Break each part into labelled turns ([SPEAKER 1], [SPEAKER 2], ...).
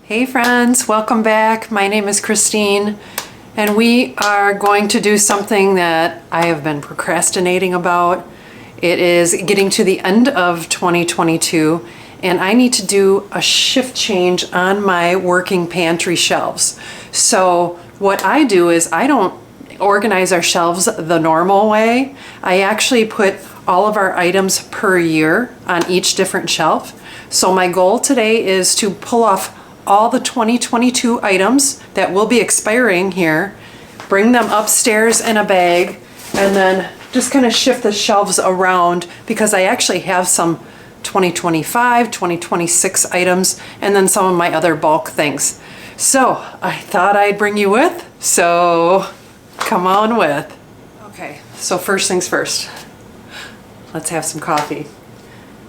[SPEAKER 1] Hey friends, welcome back. My name is Christine and we are going to do something that I have been procrastinating about. It is getting to the end of 2022 and I need to do a shift change on my working pantry shelves. So what I do is I don't organize our shelves the normal way. I actually put all of our items per year on each different shelf. So my goal today is to pull off all the 2022 items that will be expiring here, bring them upstairs in a bag, and then just kind of shift the shelves around because I actually have some 2025, 2026 items, and then some of my other bulk things. So I thought I'd bring you with, so come on with. Okay, so first things first, let's have some coffee.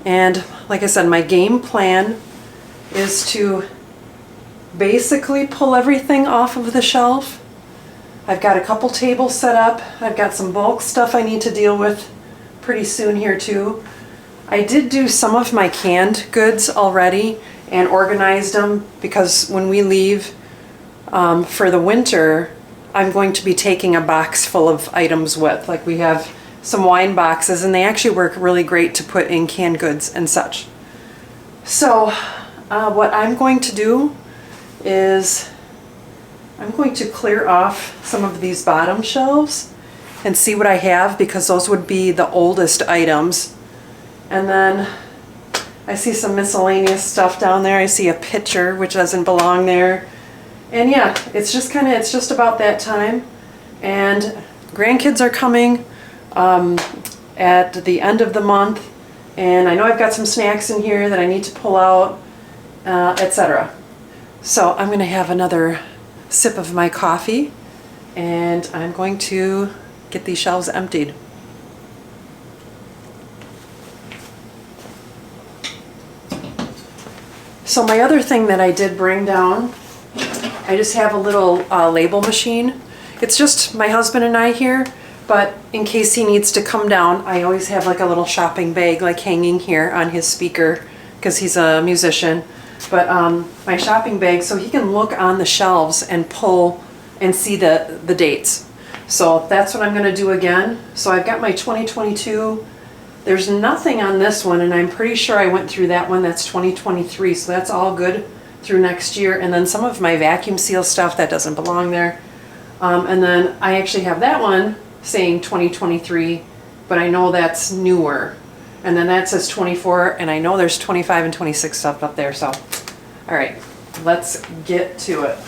[SPEAKER 1] And like I said, my game plan is to basically pull everything off of the shelf. I've got a couple tables set up. I've got some bulk stuff I need to deal with pretty soon here too. I did do some of my canned goods already and organized them because when we leave for the winter, I'm going to be taking a box full of items with. Like we have some wine boxes and they actually work really great to put in canned goods and such. So what I'm going to do is I'm going to clear off some of these bottom shelves and see what I have because those would be the oldest items. And then I see some miscellaneous stuff down there. I see a pitcher which doesn't belong there. And yeah, it's just about that time. And grandkids are coming at the end of the month. And I know I've got some snacks in here that I need to pull out, etc. So I'm going to have another sip of my coffee and I'm going to get these shelves emptied. So my other thing that I did bring down, I just have a little label machine. It's just my husband and I here, but in case he needs to come down, I always have like a little shopping bag like hanging here on his speaker because he's a musician. But my shopping bag, so he can look on the shelves and pull and see the dates. So that's what I'm going to do again. So I've got my 2022. There's nothing on this one, and I'm pretty sure I went through that one. That's 2023, so that's all good through next year. And then some of my vacuum seal stuff that doesn't belong there. And then I actually have that one saying 2023, but I know that's newer. And then that says 24, and I know there's 25 and 26 stuff up there, so. All right, let's get to it.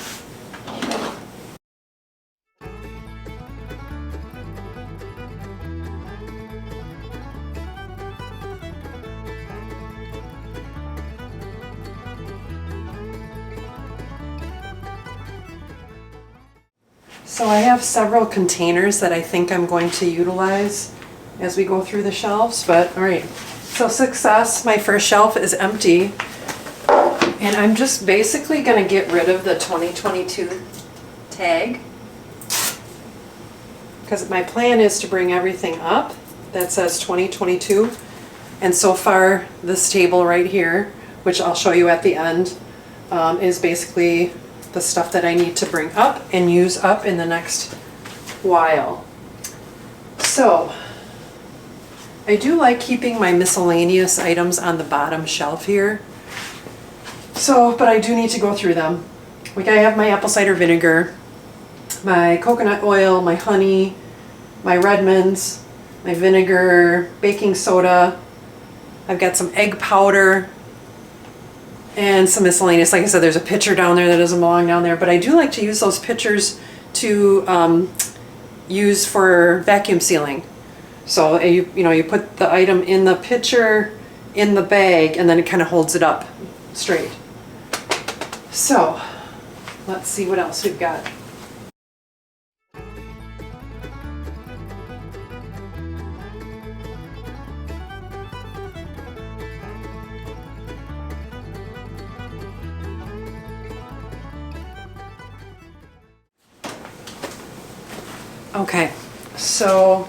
[SPEAKER 1] So I have several containers that I think I'm going to utilize as we go through the shelves, but all right. So success, my first shelf is empty. And I'm just basically going to get rid of the 2022 tag because my plan is to bring everything up that says 2022. And so far this table right here, which I'll show you at the end, is basically the stuff that I need to bring up and use up in the next while. So I do like keeping my miscellaneous items on the bottom shelf here. So, but I do need to go through them. Like I have my apple cider vinegar, my coconut oil, my honey, my Redmond's, my vinegar, baking soda. I've got some egg powder and some miscellaneous. Like I said, there's a pitcher down there that doesn't belong down there, but I do like to use those pitchers to use for vacuum sealing. So you put the item in the pitcher, in the bag, and then it kind of holds it up straight. So let's see what else we've got. Okay, so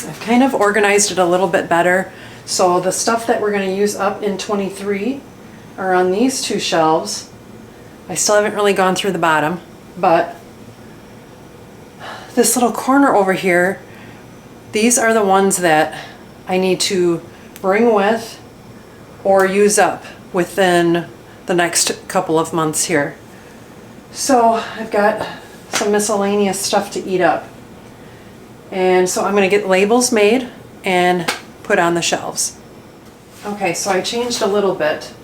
[SPEAKER 1] I've kind of organized it a little bit better. So the stuff that we're going to use up in 23 are on these two shelves, I still haven't really gone through the bottom, but this little corner over here, these are the ones that I need to bring with or use up within the next couple of months here. So I've got some miscellaneous stuff to eat up. And so I'm going to get labels made and put on the shelves. Okay, so I changed a little bit.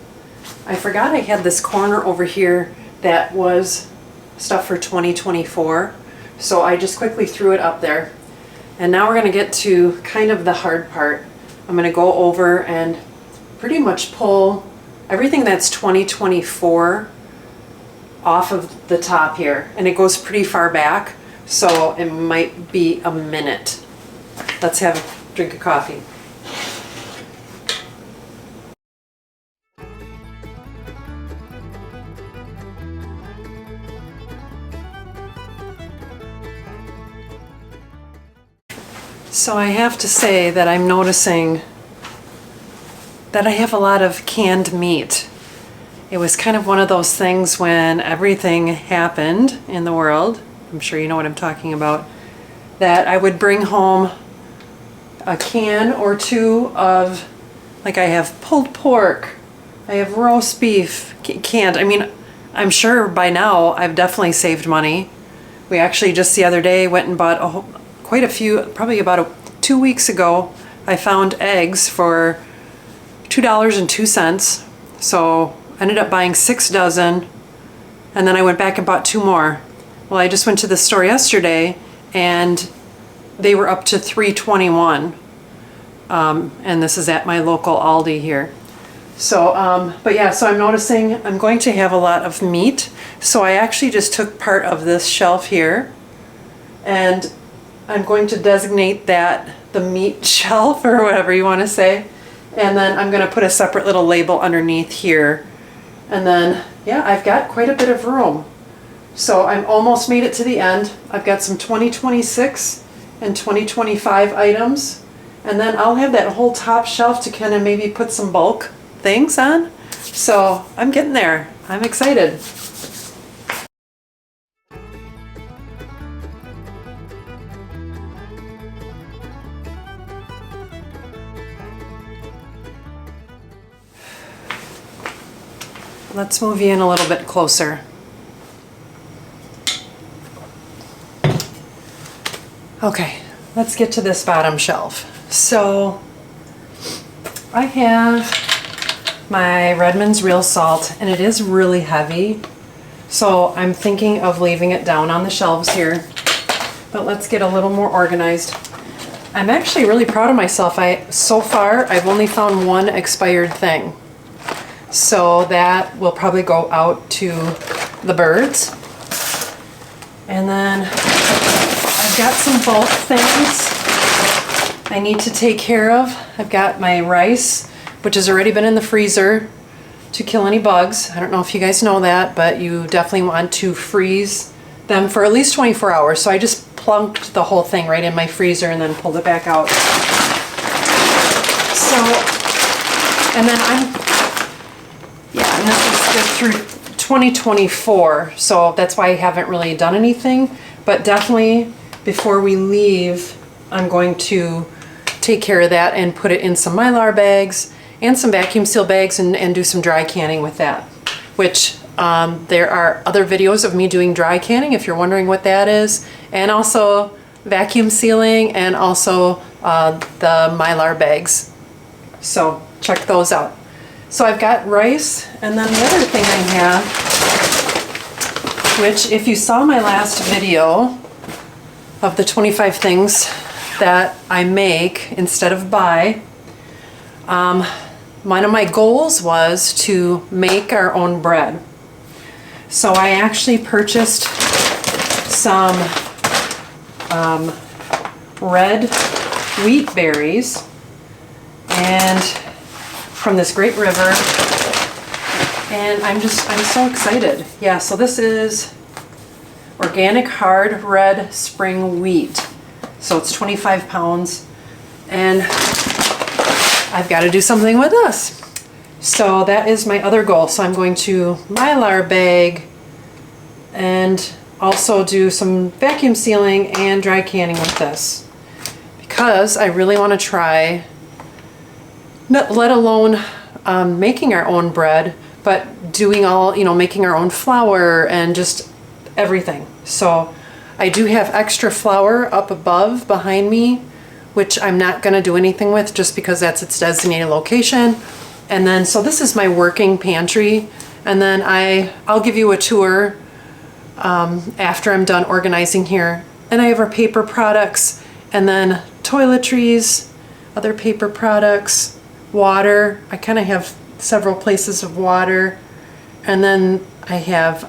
[SPEAKER 1] I forgot I had this corner over here that was stuff for 2024. So I just quickly threw it up there. And now we're going to get to kind of the hard part. I'm going to go over and pretty much pull everything that's 2024 off of the top here. And it goes pretty far back, so it might be a minute. Let's have a drink of coffee. So I have to say that I'm noticing that I have a lot of canned meat. It was kind of one of those things when everything happened in the world, I'm sure you know what I'm talking about, that I would bring home a can or two of, like I have pulled pork, I have roast beef, canned. I mean, I'm sure by now I've definitely saved money. We actually just the other day went and bought quite a few, probably about 2 weeks ago, I found eggs for $2.02. So I ended up buying 6 dozen, and then I went back and bought 2 more. Well, I just went to the store yesterday and they were up to $3.21. And this is at my local Aldi here. So, but yeah, so I'm noticing I'm going to have a lot of meat. So I actually just took part of this shelf here and I'm going to designate that the meat shelf or whatever you want to say. And then I'm going to put a separate little label underneath here. And then, yeah, I've got quite a bit of room. So I'm almost made it to the end. I've got some 2026 and 2025 items. And then I'll have that whole top shelf to kind of maybe put some bulk things on. So I'm getting there. I'm excited. Let's move you in a little bit closer. Okay, let's get to this bottom shelf. So I have my Redmond's Real Salt, and it is really heavy. So I'm thinking of leaving it down on the shelves here. But let's get a little more organized. I'm actually really proud of myself. So far, I've only found one expired thing. So that will probably go out to the birds. And then I've got some bulk things I need to take care of. I've got my rice, which has already been in the freezer to kill any bugs. I don't know if you guys know that, but you definitely want to freeze them for at least 24 hours. So I just plunked the whole thing right in my freezer and then pulled it back out. So, and then and this is good through 2024, so that's why I haven't really done anything. But definitely before we leave, I'm going to take care of that and put it in some Mylar bags and some vacuum seal bags and do some dry canning with that. Which there are other videos of me doing dry canning if you're wondering what that is, and also vacuum sealing and also the Mylar bags. So check those out. So I've got rice, and then the other thing I have, which if you saw my last video of the 25 things that I make instead of buy, one of my goals was to make our own bread. So I actually purchased some red wheat berries and from this great river, and I'm so excited. Yeah, so this is organic hard red spring wheat. So it's 25 pounds, and I've got to do something with this. So that is my other goal. So I'm going to Mylar bag and also do some vacuum sealing and dry canning with this, because I really want to try, let alone making our own bread, but doing all, you know, making our own flour and just everything. So I do have extra flour up above behind me, which I'm not going to do anything with just because that's its designated location. And then, so this is my working pantry. And then I'll give you a tour after I'm done organizing here. And I have our paper products, and then toiletries, other paper products, water. I kind of have several places of water. And then I have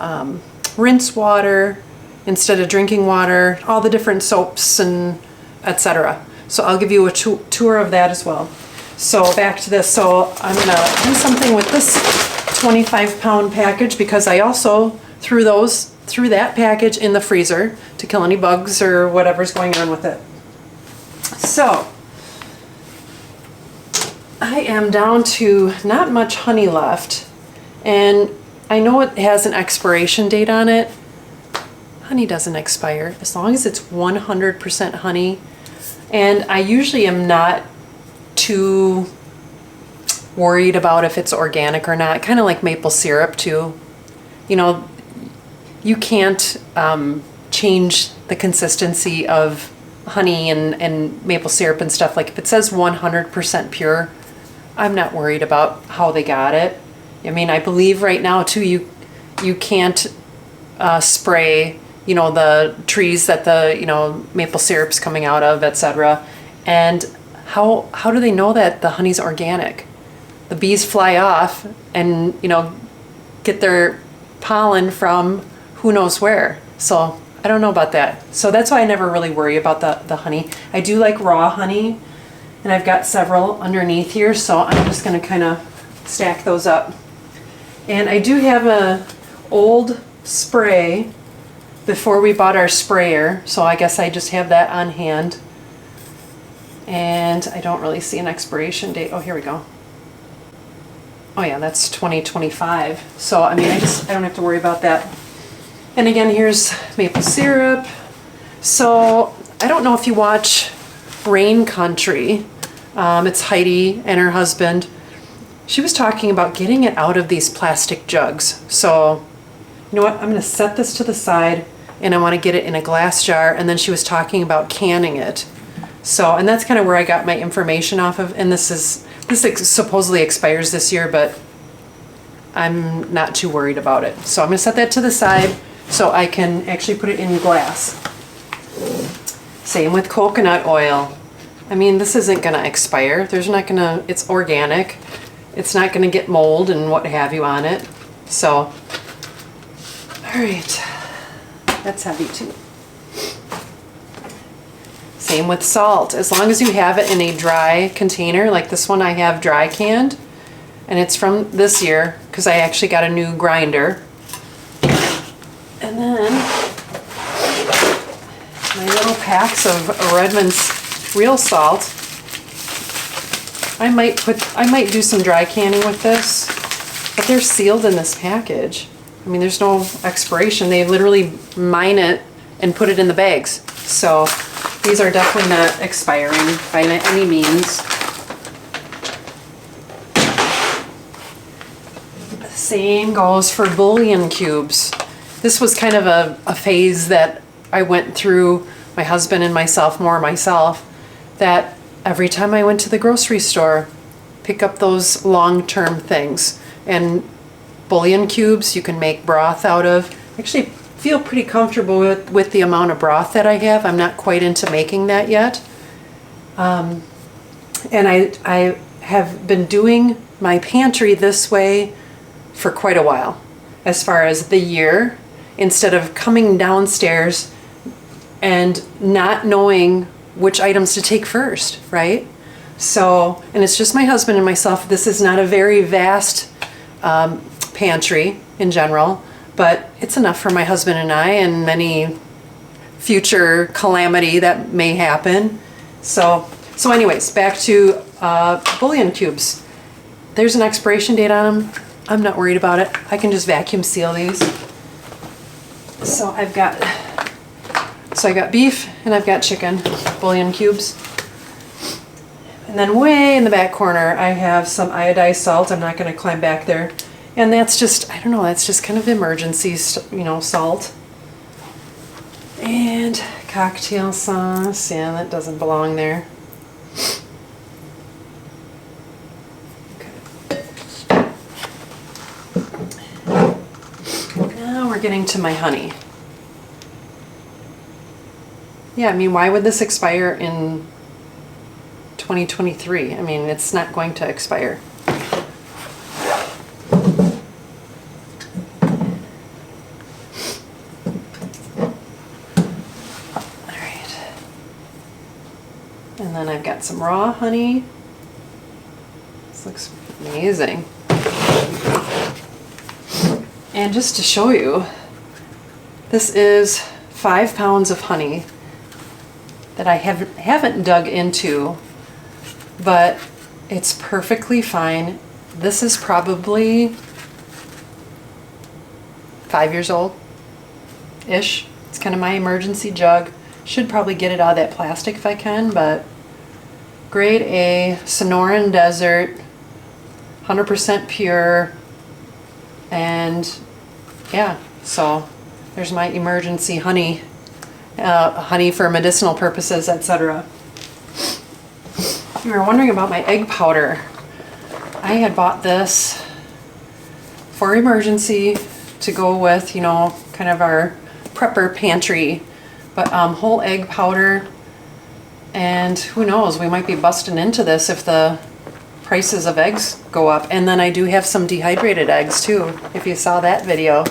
[SPEAKER 1] rinse water instead of drinking water, all the different soaps and etc. So I'll give you a tour of that as well. So back to this. So I'm gonna do something with this 25-pound package, because I also threw that package in the freezer to kill any bugs or whatever's going on with it. So I am down to not much honey left, and I know it has an expiration date on it. Honey doesn't expire as long as it's 100% honey. And I usually am not too worried about if it's organic or not, kind of like maple syrup too. You know, you can't change the consistency of honey and maple syrup and stuff. Like if it says 100% pure, I'm not worried about how they got it. I mean, I believe right now too, you can't spray, you know, the trees that the, you know, maple syrup's coming out of, etc. And how do they know that the honey's organic? The bees fly off and, you know, get their pollen from who knows where. So I don't know about that. So that's why I never really worry about the honey. I do like raw honey, and I've got several underneath here, so I'm just gonna kind of stack those up. And I do have a old spray before we bought our sprayer, so I guess I just have that on hand. And I don't really see an expiration date. Oh, here we go. Oh yeah, that's 2025. So I mean, I don't have to worry about that. And again, here's maple syrup. So I don't know if you watch Rain Country. It's Heidi and her husband. She was talking about getting it out of these plastic jugs. So you know what, I'm gonna set this to the side, and I wanna get it in a glass jar, and then she was talking about canning it. So, and that's kind of where I got my information off of, and this supposedly expires this year, but I'm not too worried about it. So I'm gonna set that to the side so I can actually put it in glass. Same with coconut oil. I mean, this isn't gonna expire. It's organic. It's not gonna get mold and what have you on it. So, all right, that's heavy too. Same with salt. As long as you have it in a dry container, like this one I have dry canned, and it's from this year because I actually got a new grinder. And then my little packs of Redmond's real salt. I might do some dry canning with this, but they're sealed in this package. I mean, there's no expiration. They literally mine it and put it in the bags. So these are definitely not expiring by any means. Same goes for bouillon cubes. This was kind of a phase that I went through, my husband and myself, that every time I went to the grocery store, pick up those long-term things. And bouillon cubes you can make broth out of. Actually feel pretty comfortable with the amount of broth that I have. I'm not quite into making that yet. And I have been doing my pantry this way for quite a while, as far as the year, instead of coming downstairs and not knowing which items to take first, right? So, and it's just my husband and myself. This is not a very vast pantry in general, but it's enough for my husband and I and any future calamity that may happen. So anyways, back to bouillon cubes. There's an expiration date on them. I'm not worried about it. I can just vacuum seal these. So I got beef and I've got chicken, bouillon cubes. And then way in the back corner, I have some iodized salt. I'm not going to climb back there. And that's just, I don't know, that's just kind of emergency, salt. And cocktail sauce. Yeah, that doesn't belong there. Now we're getting to my honey. Yeah, I mean, why would this expire in 2023? I mean, it's not going to expire. Alright. And then I've got some raw honey. This looks amazing. And just to show you, this is 5 pounds of honey that I haven't dug into, but it's perfectly fine. This is probably 5 years old-ish. It's kind of my emergency jug. Should probably get it out of that plastic if I can, but grade A, Sonoran Desert, 100% pure, and yeah, so there's my emergency honey. Honey for medicinal purposes, etc. You were wondering about my egg powder. I had bought this for emergency to go with, you know, kind of our prepper pantry, but whole egg powder, and who knows, we might be busting into this if the prices of eggs go up. And then I do have some dehydrated eggs too, if you saw that video.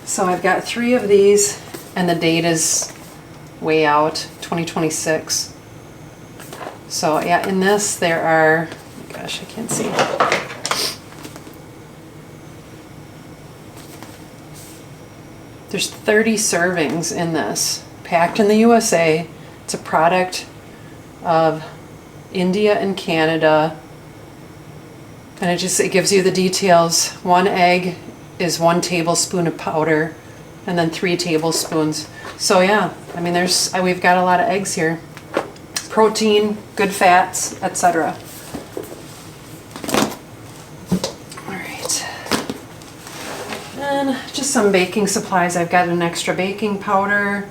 [SPEAKER 1] So I've got 3 of these, and the date is way out, 2026. So yeah, in this there are, oh my gosh, I can't see. There's 30 servings in this, packed in the USA. It's a product of India and Canada. And it gives you the details. 1 egg is 1 tablespoon of powder, and then 3 tablespoons. So yeah, I mean, we've got a lot of eggs here. Protein, good fats, etc. All right. And just some baking supplies. I've got an extra baking powder,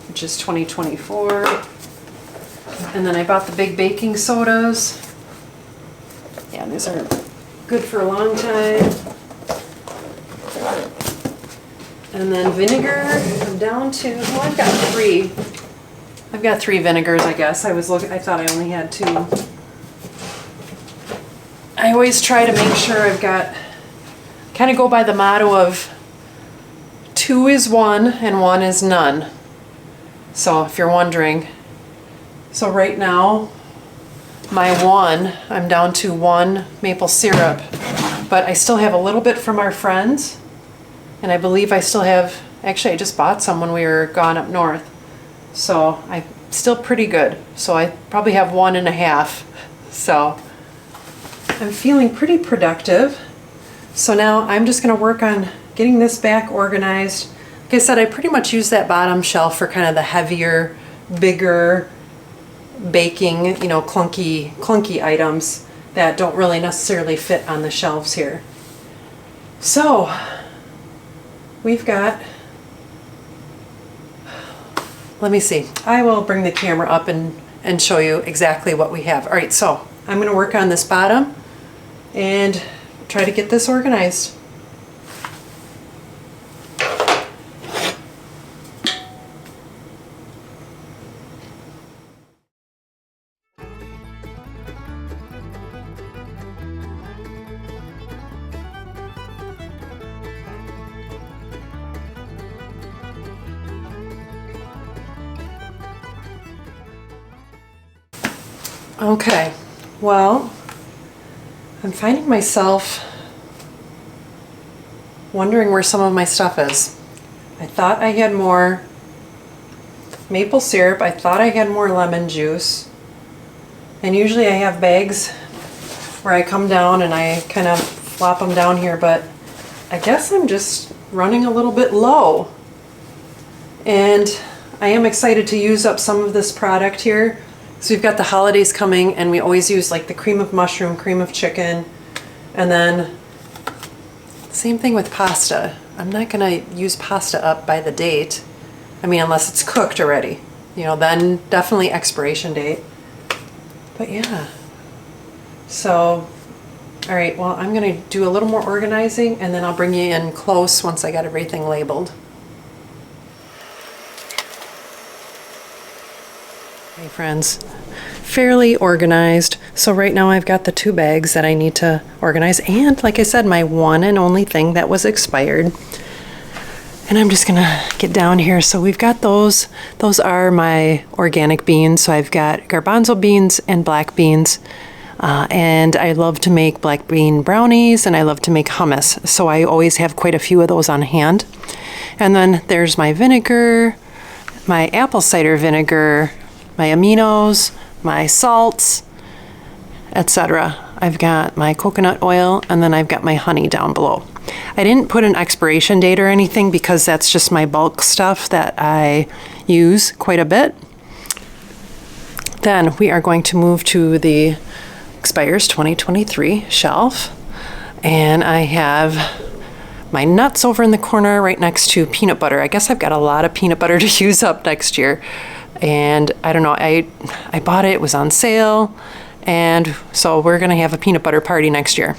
[SPEAKER 1] which is 2024. And then I bought the big baking sodas. Yeah, these are good for a long time. And then vinegar, I'm down to, well, I've got 3. I've got 3 vinegars, I guess. I thought I only had 2. I always try to make sure I've got, kind of go by the motto of 2 is 1 and 1 is none. So if you're wondering. So right now, my 1, I'm down to 1 maple syrup, but I still have a little bit from our friends. And I believe I still have, actually I just bought some when we were gone up north. So I'm still pretty good. So I probably have 1.5. So I'm feeling pretty productive. So now I'm just gonna work on getting this back organized. Like I said, I pretty much use that bottom shelf for kind of the heavier, bigger baking, you know, clunky items that don't really necessarily fit on the shelves here. So we've got, let me see, I will bring the camera up and show you exactly what we have. All right, so I'm going to work on this bottom and try to get this organized. Okay, well, I'm finding myself wondering where some of my stuff is. I thought I had more maple syrup. I thought I had more lemon juice. And usually I have bags where I come down and I kind of flop them down here, but I guess I'm just running a little bit low. And I am excited to use up some of this product here. So we've got the holidays coming, and we always use like the cream of mushroom, cream of chicken, and then same thing with pasta. I'm not gonna use pasta up by the date. I mean, unless it's cooked already. You know, then definitely expiration date. But yeah. So, all right, well, I'm gonna do a little more organizing, and then I'll bring you in close once I got everything labeled. Hey friends, fairly organized. So right now I've got the 2 bags that I need to organize, and like I said, my one and only thing that was expired. And I'm just gonna get down here. So we've got those. Those are my organic beans. So I've got garbanzo beans and black beans. And I love to make black bean brownies, and I love to make hummus. So I always have quite a few of those on hand. And then there's my vinegar, my apple cider vinegar, my aminos, my salts, etc. I've got my coconut oil, and then I've got my honey down below. I didn't put an expiration date or anything because that's just my bulk stuff that I use quite a bit. Then we are going to move to the expires 2023 shelf, and I have my nuts over in the corner right next to peanut butter. I guess I've got a lot of peanut butter to use up next year, and I don't know, I bought it was on sale, and so we're gonna have a peanut butter party next year.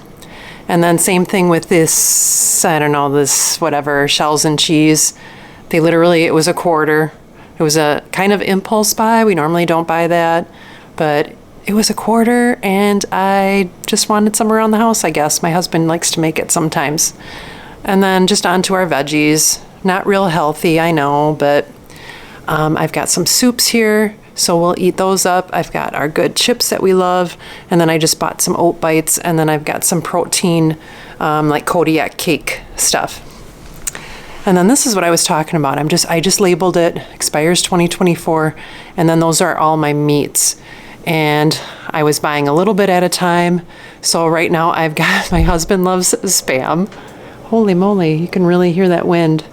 [SPEAKER 1] And then same thing with this, I don't know, this whatever, shells and cheese. They literally, it was a quarter. It was a kind of impulse buy. We normally don't buy that, but it was a quarter, and I just wanted some around the house, I guess. My husband likes to make it sometimes. And then just onto our veggies. Not real healthy, I know, but I've got some soups here, so we'll eat those up. I've got our good chips that we love, and then I just bought some oat bites, and then I've got some protein, like Kodiak cake stuff. And then this is what I was talking about. I just labeled it, expires 2024, and then those are all my meats. And I was buying a little bit at a time. So right now I've got, my husband loves Spam. Holy moly, you can really hear that wind.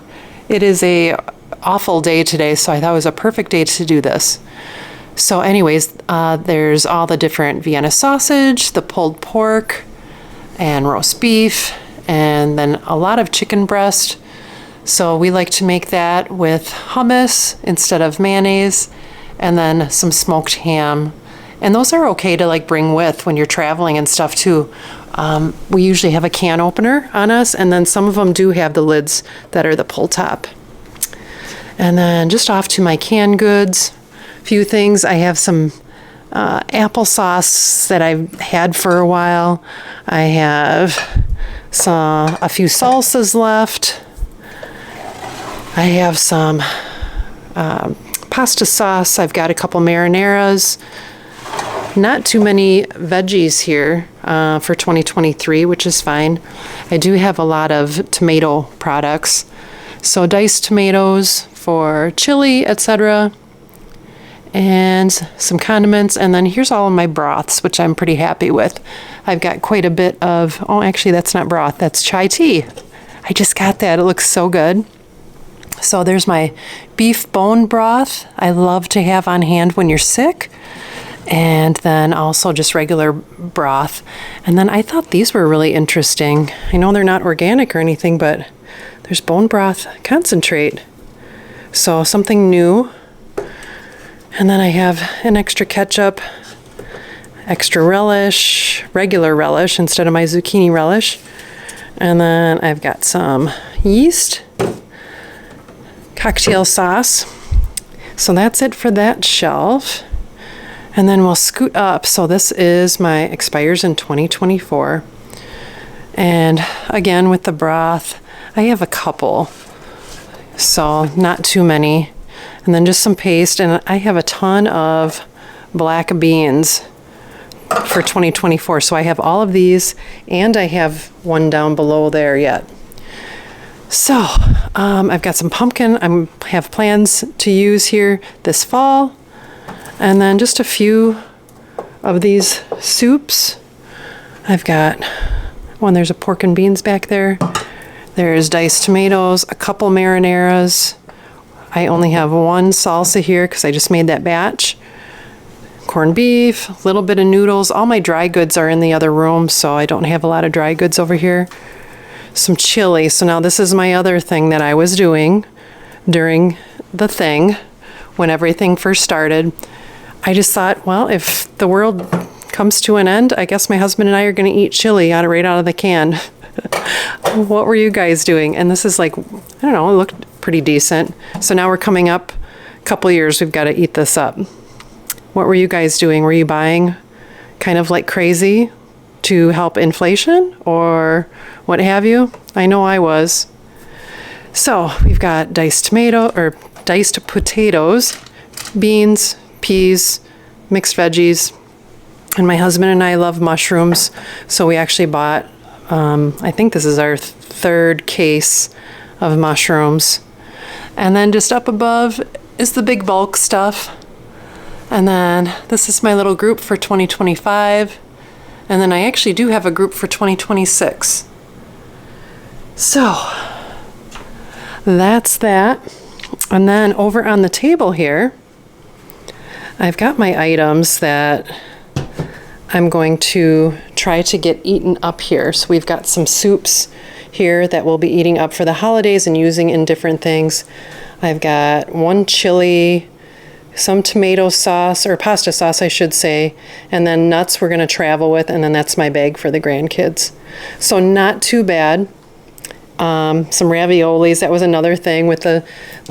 [SPEAKER 1] It is a awful day today, so I thought it was a perfect day to do this. So anyways, there's all the different Vienna sausage, the pulled pork, and roast beef, and then a lot of chicken breast. So we like to make that with hummus instead of mayonnaise, and then some smoked ham. And those are okay to like bring with when you're traveling and stuff too. We usually have a can opener on us, and then some of them do have the lids that are the pull top. And then just off to my canned goods, a few things. I have some applesauce that I've had for a while. I have a few salsas left. I have some pasta sauce. I've got a couple marinaras. Not too many veggies here for 2023, which is fine. I do have a lot of tomato products. So diced tomatoes for chili, etc. And some condiments. And then here's all of my broths, which I'm pretty happy with. I've got quite a bit of, oh, actually that's not broth, that's chai tea. I just got that, it looks so good. So there's my beef bone broth. I love to have on hand when you're sick. And then also just regular broth. And then I thought these were really interesting. I know they're not organic or anything, but there's bone broth concentrate. So something new. And then I have an extra ketchup, extra relish, regular relish instead of my zucchini relish. And then I've got some yeast, cocktail sauce. So that's it for that shelf. And then we'll scoot up. So this is my expires in 2024. And again, with the broth, I have a couple. So not too many. And then just some paste. And I have a ton of black beans for 2024. So I have all of these, and I have one down below there yet. So I've got some pumpkin I have plans to use here this fall. And then just a few of these soups. I've got one, there's a pork and beans back there. There's diced tomatoes, a couple marinaras. I only have one salsa here because I just made that batch. Corned beef, a little bit of noodles. All my dry goods are in the other room, so I don't have a lot of dry goods over here. Some chili. So now this is my other thing that I was doing during the thing when everything first started. I just thought, well, if the world comes to an end, I guess my husband and I are going to eat chili right out of the can. What were you guys doing? And this is like, I don't know, it looked pretty decent. So now we're coming up a couple years, we've got to eat this up. What were you guys doing? Were you buying kind of like crazy to help inflation or what have you? I know I was. So we've got diced potatoes, beans, peas, mixed veggies, and my husband and I love mushrooms, so we actually bought, I think this is our third case of mushrooms. And then just up above is the big bulk stuff. And then this is my little group for 2025. And then I actually do have a group for 2026. So that's that. And then over on the table here, I've got my items that I'm going to try to get eaten up here. So we've got some soups here that we'll be eating up for the holidays and using in different things. I've got one chili, some tomato sauce, or pasta sauce, I should say, and then nuts we're going to travel with, and then that's my bag for the grandkids. So not too bad. Some raviolis, that was another thing with the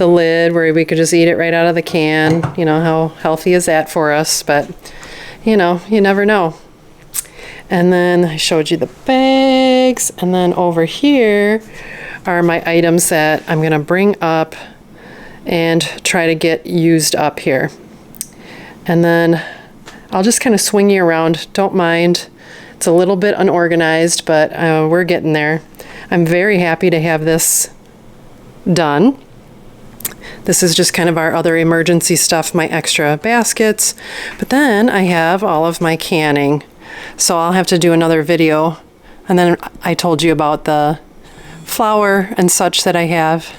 [SPEAKER 1] lid where we could just eat it right out of the can. You know, how healthy is that for us? But, you know, you never know. And then I showed you the bags, and then over here are my items that I'm going to bring up and try to get used up here. And then I'll just kind of swing you around. Don't mind. It's a little bit unorganized, but we're getting there. I'm very happy to have this done. This is just kind of our other emergency stuff, my extra baskets. But then I have all of my canning. So I'll have to do another video. And then I told you about the flour and such that I have.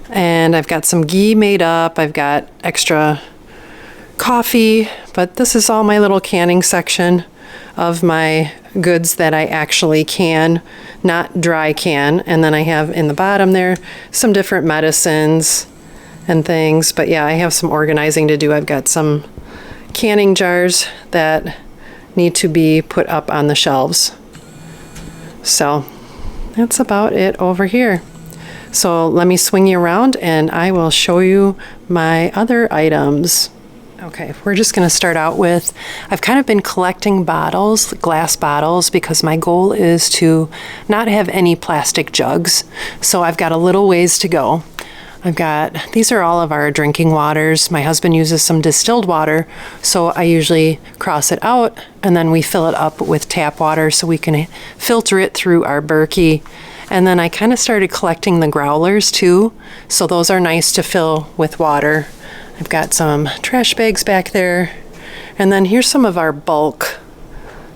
[SPEAKER 1] And I've got some ghee made up. I've got extra coffee. But this is all my little canning section of my goods that I actually can, not dry can. And then I have in the bottom there some different medicines and things. But yeah, I have some organizing to do. I've got some canning jars that need to be put up on the shelves. So that's about it over here. So let me swing you around and I will show you my other items. Okay, we're just going to start out with, I've kind of been collecting bottles, glass bottles, because my goal is to not have any plastic jugs. So I've got a little ways to go. These are all of our drinking waters. My husband uses some distilled water, so I usually cross it out and then we fill it up with tap water so we can filter it through our Berkey. And then I kind of started collecting the growlers too, so those are nice to fill with water. I've got some trash bags back there. And then here's some of our bulk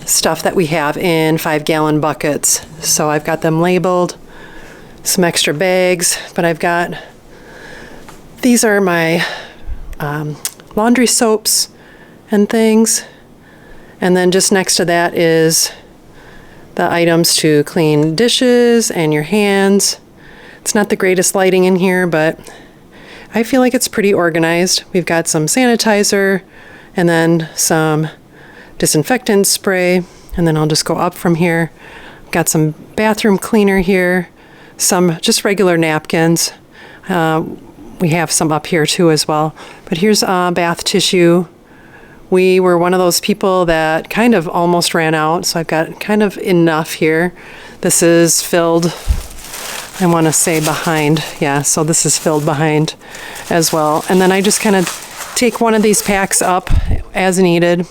[SPEAKER 1] stuff that we have in 5-gallon buckets. So I've got them labeled, some extra bags, but these are my laundry soaps and things. And then just next to that is the items to clean dishes and your hands. It's not the greatest lighting in here, but I feel like it's pretty organized. We've got some sanitizer and then some disinfectant spray, and then I'll just go up from here. Got some bathroom cleaner here, some just regular napkins. We have some up here too as well. But here's bath tissue. We were one of those people that kind of almost ran out, so I've got kind of enough here. This is filled, I want to say behind. Yeah, so this is filled behind as well. And then I just kind of take one of these packs up as needed.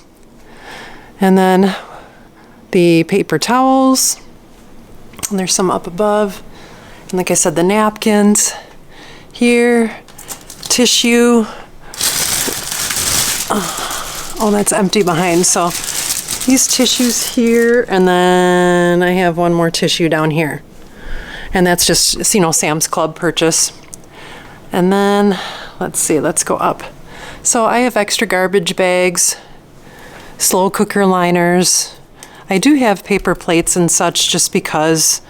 [SPEAKER 1] And then the paper towels, and there's some up above. And like I said, the napkins here, tissue. Oh, that's empty behind. So these tissues here, and then I have one more tissue down here. And that's just, you know, Sam's Club purchase. And then, let's see, let's go up. So I have extra garbage bags, slow cooker liners. I do have paper plates and such just because,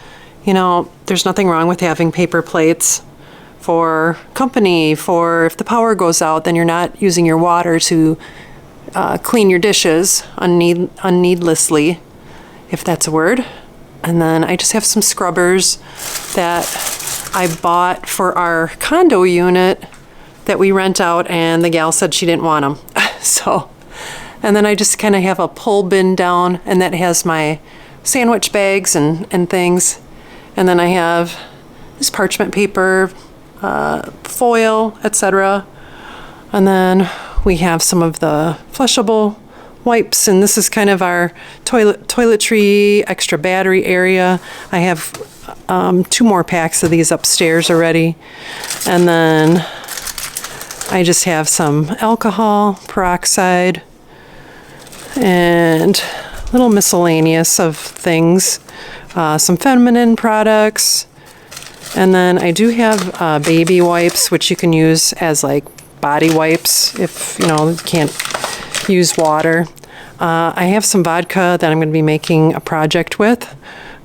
[SPEAKER 1] you know, there's nothing wrong with having paper plates for company, for if the power goes out, then you're not using your water to clean your dishes unneedlessly, if that's a word. And then I just have some scrubbers that I bought for our condo unit that we rent out, and the gal said she didn't want them. So, and then I just kind of have a pull bin down, and that has my sandwich bags and things. And then I have this parchment paper, foil, etc. And then we have some of the flushable wipes, and this is kind of our toiletry extra battery area. I have 2 more packs of these upstairs already. And then I just have some alcohol, peroxide, and little miscellaneous of things, some feminine products. And then I do have baby wipes, which you can use as like body wipes if, you know, you can't use water. I have some vodka that I'm going to be making a project with.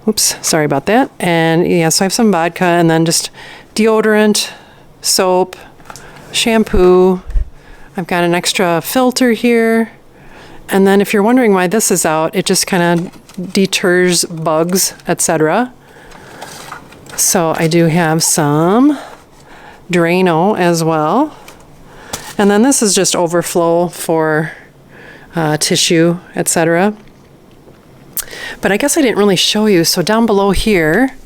[SPEAKER 1] Oops, sorry about that. And yeah, so I have some vodka, and then just deodorant, soap, shampoo. I've got an extra filter here. And then if you're wondering why this is out, it just kind of deters bugs, etc. So I do have some Drano as well. And then this is just overflow for tissue, etc. But I guess I didn't really show you. So down below here,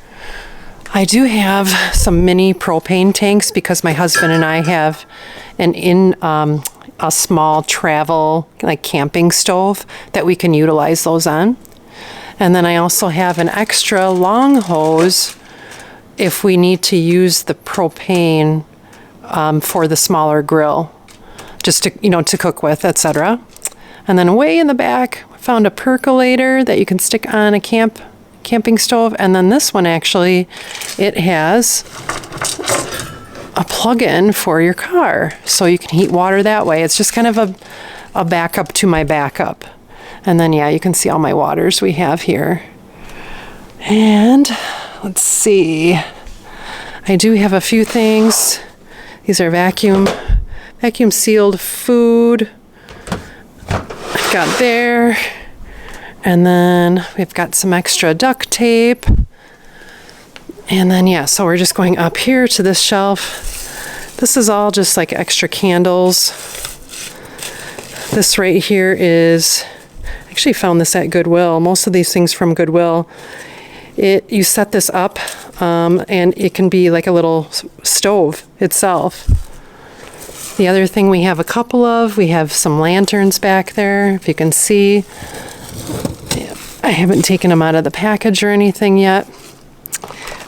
[SPEAKER 1] I do have some mini propane tanks because my husband and I have a small travel, like camping stove that we can utilize those on. And then I also have an extra long hose if we need to use the propane for the smaller grill, just to, you know, to cook with, etc. And then way in the back, I found a percolator that you can stick on a camping stove. And then this one actually, it has a plug-in for your car, so you can heat water that way. It's just kind of a backup to my backup. And then yeah, you can see all my waters we have here. And let's see, I do have a few things. These are vacuum sealed food. I've got there. And then we've got some extra duct tape. And then yeah, so we're just going up here to this shelf. This is all just like extra candles. This right here is, I actually found this at Goodwill. Most of these things from Goodwill. You set this up and it can be like a little stove itself. The other thing we have a couple of, we have some lanterns back there, if you can see. I haven't taken them out of the package or anything yet.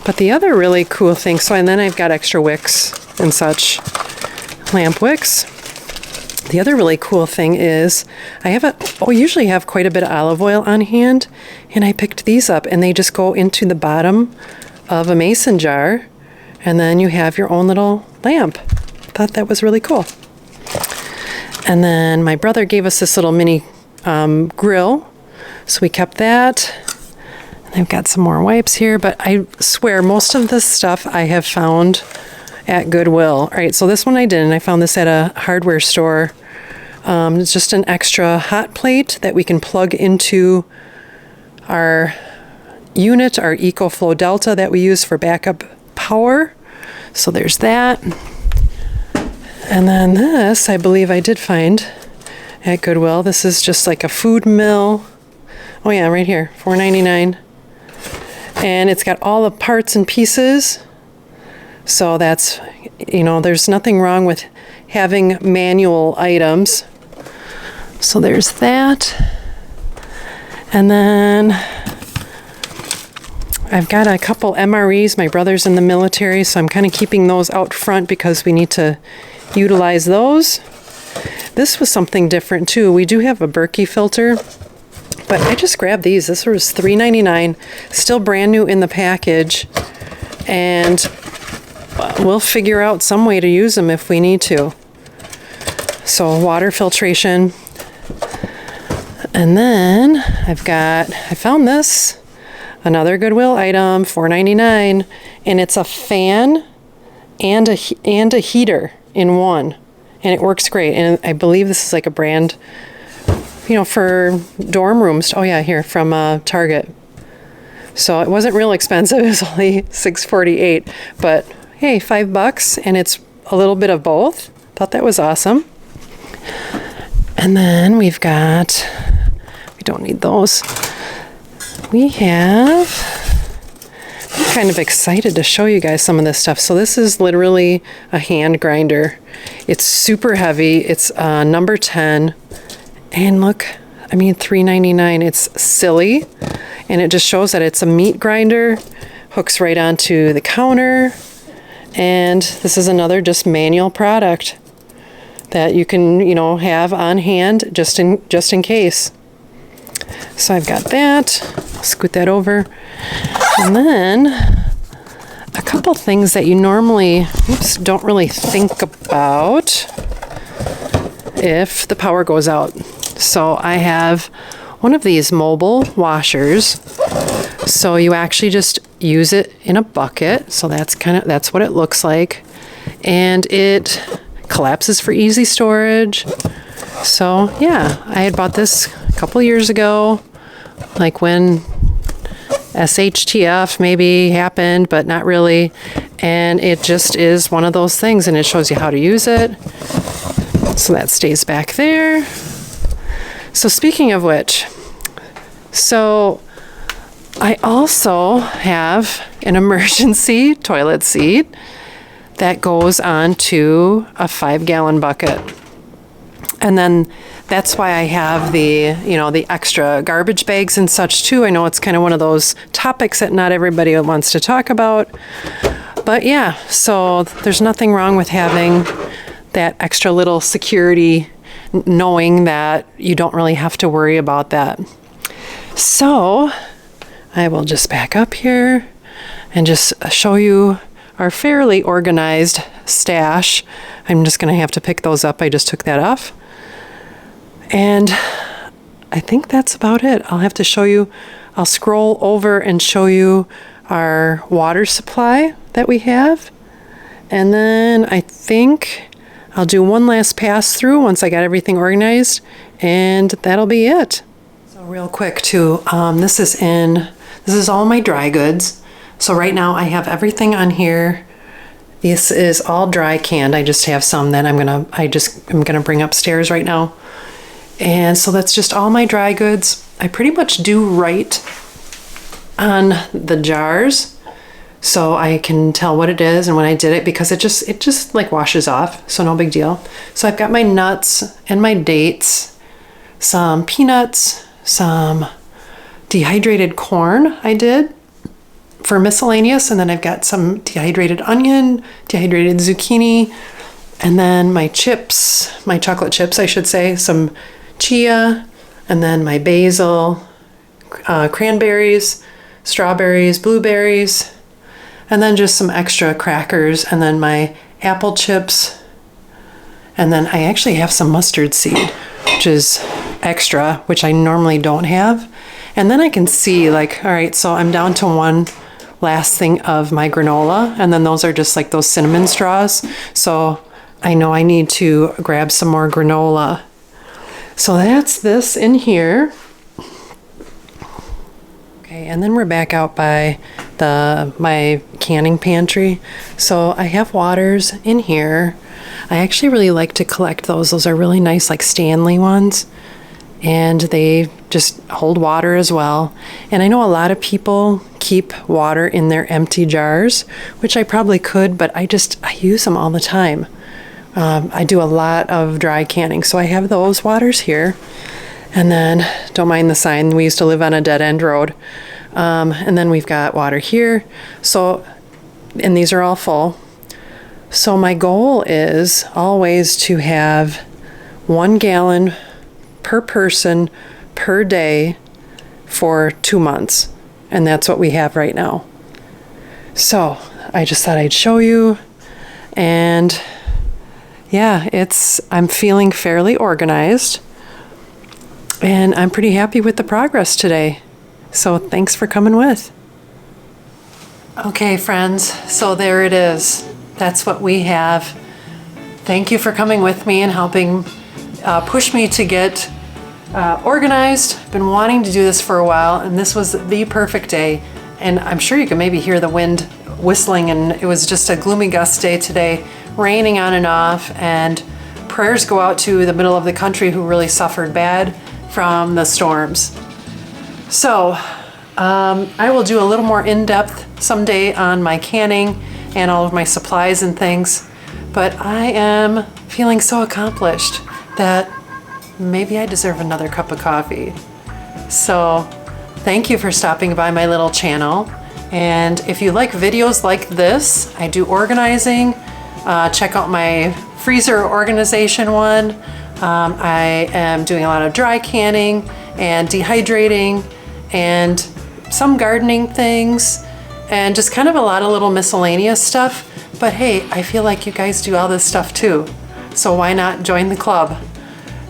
[SPEAKER 1] But the other really cool thing, so and then I've got extra wicks and such, lamp wicks. The other really cool thing is I usually have quite a bit of olive oil on hand, and I picked these up, and they just go into the bottom of a mason jar, and then you have your own little lamp. Thought that was really cool. And then my brother gave us this little mini grill, so we kept that. And I've got some more wipes here, but I swear most of this stuff I have found at Goodwill. All right, so this one I didn't. I found this at a hardware store. It's just an extra hot plate that we can plug into our unit, our EcoFlow Delta that we use for backup power. So there's that. And then this, I believe I did find at Goodwill. This is just like a food mill. Oh yeah, right here, $4.99. And it's got all the parts and pieces. So that's, you know, there's nothing wrong with having manual items. So there's that. And then I've got a couple MREs. My brother's in the military, so I'm kind of keeping those out front because we need to utilize those. This was something different too. We do have a Berkey filter, but I just grabbed these. This was $3.99, still brand new in the package. and we'll figure out some way to use them if we need to. So water filtration. And then I found this, another Goodwill item, $4.99, and it's a fan and a heater in one, and it works great. And I believe this is like a brand, for dorm rooms. Oh yeah, here from Target. So it wasn't real expensive. It was only $6.48, but hey, $5, and it's a little bit of both. Thought that was awesome. And then we don't need those. I'm kind of excited to show you guys some of this stuff. So this is literally a hand grinder. It's super heavy. It's number 10. And look, $3.99. It's silly. And it just shows that it's a meat grinder. Hooks right onto the counter. And this is another just manual product that you can, have on hand just in case. So I've got that. I'll scoot that over. And then a couple things that you normally don't really think about if the power goes out. So I have one of these mobile washers. So you actually just use it in a bucket. So that's what it looks like. And it collapses for easy storage. So yeah, I had bought this a couple years ago, like when SHTF maybe happened, but not really. And it just is one of those things, and it shows you how to use it. So that stays back there. So speaking of which, so I also have an emergency toilet seat that goes onto a 5-gallon bucket. And then that's why I have the extra garbage bags and such too. I know it's kind of one of those topics that not everybody wants to talk about. But yeah, so there's nothing wrong with having that extra little security, knowing that you don't really have to worry about that. So I will just back up here and just show you our fairly organized stash. I'm just going to have to pick those up. I just took that off. And I think that's about it. I'll have to show you, I'll scroll over and show you our water supply that we have. And then I think I'll do one last pass through once I got everything organized, and that'll be it. So real quick too, this is all my dry goods. So right now I have everything on here. This is all dry canned. I just have some that I'm gonna bring upstairs right now. And so that's just all my dry goods. I pretty much do write on the jars, so I can tell what it is and when I did it, because it just like washes off, so no big deal. So I've got my nuts and my dates, some peanuts, some dehydrated corn I did for miscellaneous, and then I've got some dehydrated onion, dehydrated zucchini, and then my chips, my chocolate chips I should say, some chia, and then my basil, cranberries, strawberries, blueberries, and then just some extra crackers, and then my apple chips, and then I actually have some mustard seed, which is extra, which I normally don't have. And then I can see, like, all right, so I'm down to one last thing of my granola, and then those are just like those cinnamon straws. So I know I need to grab some more granola. So that's this in here. Okay, and then we're back out by my canning pantry. So I have waters in here. I actually really like to collect those. Those are really nice, like Stanley ones. And they just hold water as well. And I know a lot of people keep water in their empty jars, which I probably could, but I use them all the time. I do a lot of dry canning, so I have those waters here. And then, don't mind the sign, we used to live on a dead-end road. And then we've got water here. So, and these are all full. So my goal is always to have 1 gallon per person per day for 2 months. And that's what we have right now. So I just thought I'd show you. And yeah, I'm feeling fairly organized, and I'm pretty happy with the progress today. So thanks for coming with. Okay, friends, so there it is. That's what we have. Thank you for coming with me and helping push me to get organized. Been wanting to do this for a while, and this was the perfect day. And I'm sure you can maybe hear the wind whistling, and it was just a gloomy gust day today, raining on and off, and prayers go out to the middle of the country who really suffered bad from the storms. So I will do a little more in-depth someday on my canning and all of my supplies and things, but I am feeling so accomplished that maybe I deserve another cup of coffee. So thank you for stopping by my little channel. And if you like videos like this, I do organizing. Check out my freezer organization one. I am doing a lot of dry canning and dehydrating and some gardening things and just kind of a lot of little miscellaneous stuff. But hey, I feel like you guys do all this stuff too. So why not join the club?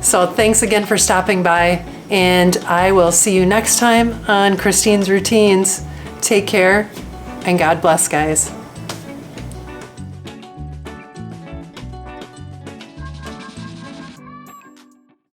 [SPEAKER 1] So thanks again for stopping by, and I will see you next time on Christine's Routines. Take care, and God bless, guys.